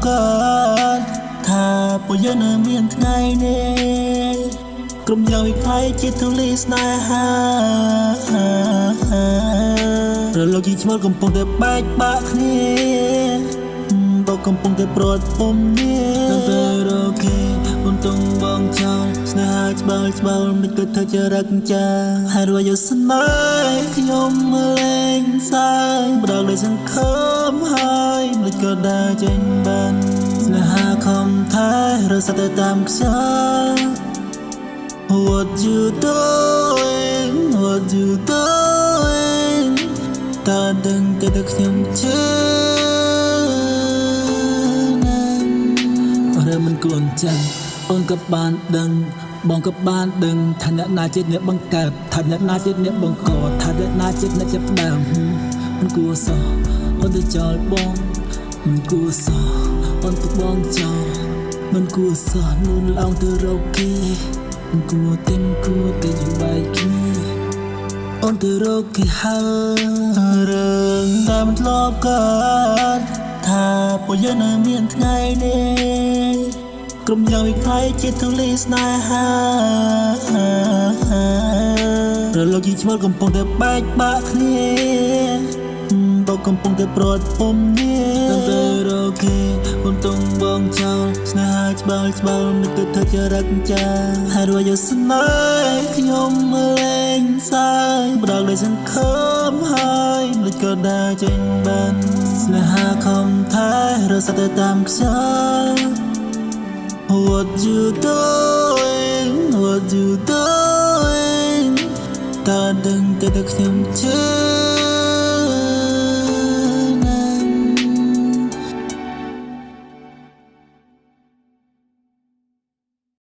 កើតថាពួកយើងនៅមានថ្ងៃនេះក្រុមយ៉ាងវិខ័យជាទូលីស្នេហារលកជីឈ្មោះកំពុងតែបែកបាក់គ្នាបោកកំពុងតែព្រាត់ពំនេះនៅពេលរគេមិនទងបងចោលស្នេហាច្បល់មិនគិតថាจะรักចាហើយរួចយកស្នេហ៍ខ្ញុំមកលេងសើចបដកដោយសង្ឃឹមហើយមិនក៏ដើរចេញបានស្នេហាខំថែរសាតែតាមខ្យល់ What you doing What you doing តើដឹងតែខ្ញុំជឿរើមិនគួរចឹងអូនក៏បានដឹងបងក៏បានដឹងថាអ្នកណាជាអ្នកបង្កើតថាអ្នកណាជាអ្នកបង្កថាអ្នកណាជាអ្នកចាប់ផ្ដើមមិនគួរសោះអូនទៅចោលបងមិនគួរសោះអូនទៅបងចោលមិនគួរសោះនួនឡងទៅរកគេមិនគួរតែយើងបែកគ្នាអូនទៅរកគេហើយរឿងតែមិនធ្លាប់កើតថាពួកយើងនៅមានថ្ងៃនេះក្រុមយ៉ាងវិខ័យជាទូលីស្នេហារលកជីឈ្មោះកំពុងតែបែកបាក់គ្នាបោកកំពុងតែព្រាត់ពំនេះនៅពេលរគេមិនទងបងចោលស្នេហាច្បល់មិនគិតថាจะรักចាហើយរួចយកស្នេហ៍ខ្ញុំមកលេងសើចបដកដោយសង្ឃឹមហើយមិនក៏ដើរចេញបានស្នេហាខំថែរសាតែតាមខ្យល់ What you doing What you doing តើដឹងតែខ្ញុំជឿ